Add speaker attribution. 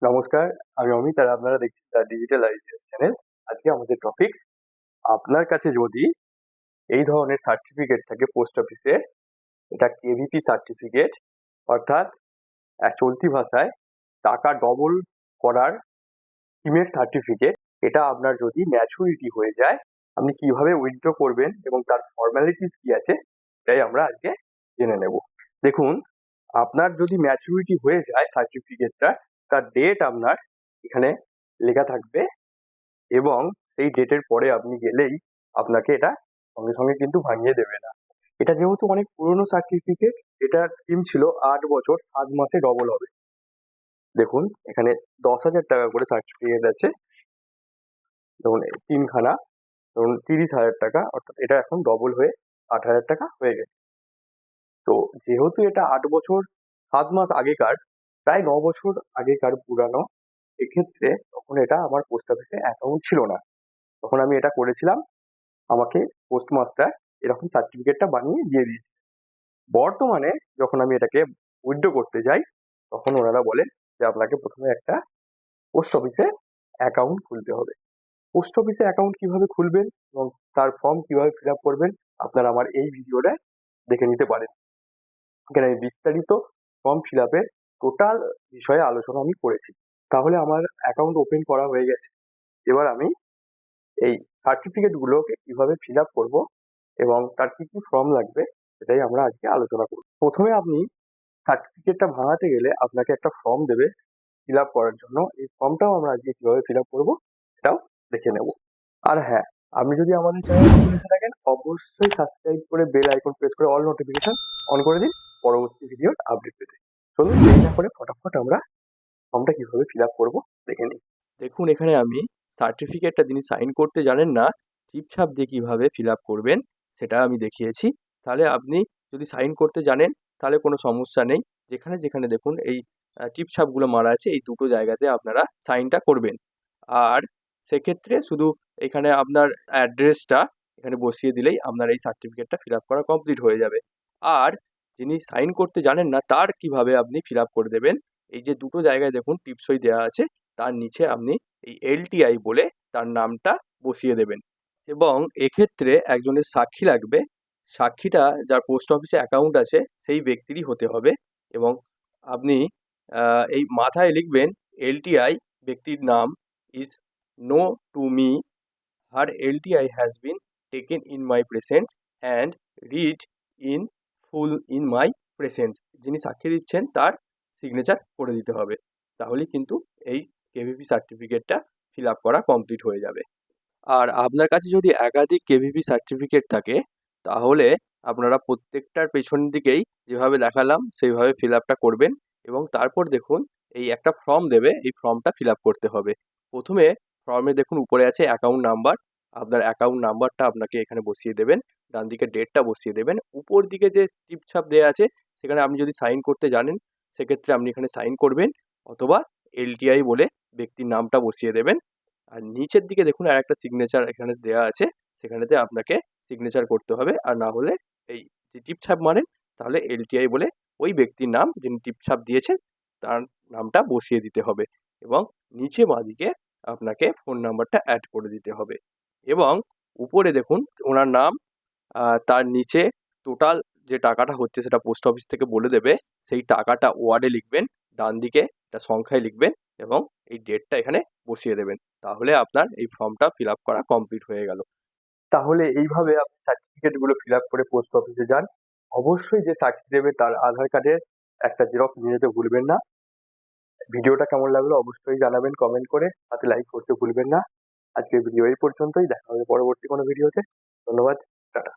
Speaker 1: নমস্কার, আমি অমিত আর আপনারা দেখছেন দ্য ডিজিটাল আইডিয়াস চ্যানেল। আজকে আমাদের টপিক, আপনার কাছে যদি এই ধরনের সার্টিফিকেট থাকে পোস্ট অফিসে, এটা কেভিপি সার্টিফিকেট, অর্থাৎ চলতি ভাষায় টাকা ডবল করার স্কিমের সার্টিফিকেট। এটা আপনার যদি ম্যাচুরিটি হয়ে যায়, আপনি কিভাবে উইথড্র করবেন এবং তার ফর্মালিটিস কি আছে, এটাই আমরা আজকে জেনে নেব। দেখুন, আপনার যদি ম্যাচুরিটি হয়ে যায় সার্টিফিকেটটা, তার ডেট আপনার এখানে লেখা থাকবে এবং সেই ডেটের পরে আপনি গেলেই আপনাকে এটা সঙ্গে সঙ্গে কিন্তু ভাঙিয়ে দেবে না। এটা যেহেতু অনেক পুরনো সার্টিফিকেট, এটার স্কিম ছিল 8 বছর 7 মাসে ডবল হবে। দেখুন, এখানে 10,000 টাকা করে সার্টিফিকেট আছে, যেমন 3খানা, ধরুন 30,000 টাকা, অর্থাৎ এটা এখন ডবল হয়ে 8,000 টাকা হয়ে গেছে। তো যেহেতু এটা 8 বছর 7 মাস আগেকার, প্রায় 9 বছর আগেকার পুরানো, এক্ষেত্রে তখন এটা আমার পোস্ট অফিসে অ্যাকাউন্ট ছিল না। তখন আমি এটা করেছিলাম, আমাকে পোস্টমাস্টার এরকম সার্টিফিকেটটা বানিয়ে দিয়ে দিয়েছে। বর্তমানে যখন আমি এটাকে উইথড্র করতে যাই, তখন ওনারা বলে যে আপনাকে প্রথমে একটা পোস্ট অফিসে অ্যাকাউন্ট খুলতে হবে। পোস্ট অফিসে অ্যাকাউন্ট কিভাবে খুলবেন এবং তার ফর্ম কিভাবে ফিল আপ করবেন, আপনারা আমার এই ভিডিওটা দেখে নিতে পারেন। এখানে আমি বিস্তারিত ফর্ম ফিল আপের টোটাল বিষয়ে আলোচনা আমি করেছি। তাহলে আমার অ্যাকাউন্ট ওপেন করা হয়ে গেছে। এবার আমি এই সার্টিফিকেটগুলোকে কিভাবে ফিল আপ করবো এবং তার কি কি ফর্ম লাগবে, সেটাই আমরা আজকে আলোচনা করব। প্রথমে আপনি সার্টিফিকেটটা ভাঙাতে গেলে আপনাকে একটা ফর্ম দেবে ফিল আপ করার জন্য। এই ফর্মটাও আমরা আজকে কিভাবে ফিল আপ করবো সেটাও দেখে নেব। আর হ্যাঁ, আপনি যদি আমাদের চ্যানেল নতুন এসে থাকেন, অবশ্যই সাবস্ক্রাইব করে বেল আইকন প্রেস করে অল নোটিফিকেশন অন করে দিন পরবর্তী ভিডিওর আপডেট পেতে। চলুন দেরি না করে ফটাফট আমরা ফর্মটা কিভাবে ফিল আপ করবো দেখে নিই। দেখুন, এখানে আমি সার্টিফিকেটটা যিনি সাইন করতে জানেন না, টিপছাপ দিয়ে কিভাবে ফিল আপ করবেন সেটা আমি দেখিয়েছি। তাহলে আপনি যদি সাইন করতে জানেন তাহলে কোনো সমস্যা নেই। যেখানে যেখানে দেখুন এই টিপছাপগুলো মারা আছে, এই দুটো জায়গাতে আপনারা সাইনটা করবেন। আর সেক্ষেত্রে শুধু এখানে আপনার অ্যাড্রেসটা এখানে বসিয়ে দিলেই আপনার এই সার্টিফিকেটটা ফিল আপ করা কমপ্লিট হয়ে যাবে। আর যিনি সাইন করতে জানেন না, তার কিভাবে আপনি ফিল আপ করে দেবেন, এই যে দুটো জায়গায় দেখুন টিপসই দেওয়া আছে, তার নিচে আপনি এই এলটিআই বলে তার নামটা বসিয়ে দেবেন। এবং এক্ষেত্রে একজনের সাক্ষী লাগবে। সাক্ষীটা যার পোস্ট অফিসে অ্যাকাউন্ট আছে সেই ব্যক্তিরই হতে হবে। এবং আপনি এই মাথায় লিখবেন, এলটিআই ব্যক্তির নাম is known to me, her LTI has been taken in my presence and read in full in my presence. যিনি সাক্ষী দিচ্ছেন তার সিগনেচার করে দিতে হবে, তাহলেই কিন্তু এই কেভিপি সার্টিফিকেটটা ফিল আপ করা কমপ্লিট হয়ে যাবে। আর আপনার কাছে যদি একাধিক কেভিপি সার্টিফিকেট থাকে, তাহলে আপনারা প্রত্যেকটার পেছন দিকেই যেভাবে দেখালাম সেইভাবে ফিল আপটা করবেন। এবং তারপর দেখুন এই একটা ফর্ম দেবে, এই ফর্মটা ফিল আপ করতে হবে। প্রথমে ফর্মে দেখুন উপরে আছে অ্যাকাউন্ট নাম্বার, আপনার অ্যাকাউন্ট নাম্বারটা আপনাকে এখানে বসিয়ে দেবেন, ডান দিকে ডেটটা বসিয়ে দেবেন। উপর দিকে যে টিপছাপ দেওয়া আছে সেখানে আপনি যদি সাইন করতে জানেন সেক্ষেত্রে আপনি এখানে সাইন করবেন, অথবা এলটিআই বলে ব্যক্তির নামটা বসিয়ে দেবেন। আর নিচের দিকে দেখুন আর একটা সিগনেচার এখানে দেওয়া আছে, সেখানেতে আপনাকে সিগনেচার করতে হবে। আর না হলে এই যে টিপছাপ মানেন, তাহলে এলটিআই বলে ওই ব্যক্তির নাম যিনি টিপছাপ দিয়েছেন তার নামটা বসিয়ে দিতে হবে। এবং নিচে বাঁদিকে আপনাকে ফোন নাম্বারটা অ্যাড করে দিতে হবে। এবং উপরে দেখুন ওনার নাম, তার নিচে টোটাল যে টাকাটা হচ্ছে সেটা পোস্ট অফিস থেকে বলে দেবে, সেই টাকাটা ওয়ার্ডে লিখবেন, ডান দিকে একটা সংখ্যায় লিখবেন এবং এই ডেটটা এখানে বসিয়ে দেবেন। তাহলে আপনার এই ফর্মটা ফিল আপ করা কমপ্লিট হয়ে গেল। তাহলে এইভাবে আপনি সার্টিফিকেটগুলো ফিল আপ করে পোস্ট অফিসে যান। অবশ্যই যে সাক্ষী দেবে তার আধার কার্ডের একটা জেরক্স নিয়ে যেতে ভুলবেন না। ভিডিওটা কেমন লাগলো অবশ্যই জানাবেন কমেন্ট করে, সাথে লাইক করতে ভুলবেন না। আজকের ভিডিও এই পর্যন্তই, দেখা হবে পরবর্তী কোনো ভিডিওতে। ধন্যবাদ, টাটা।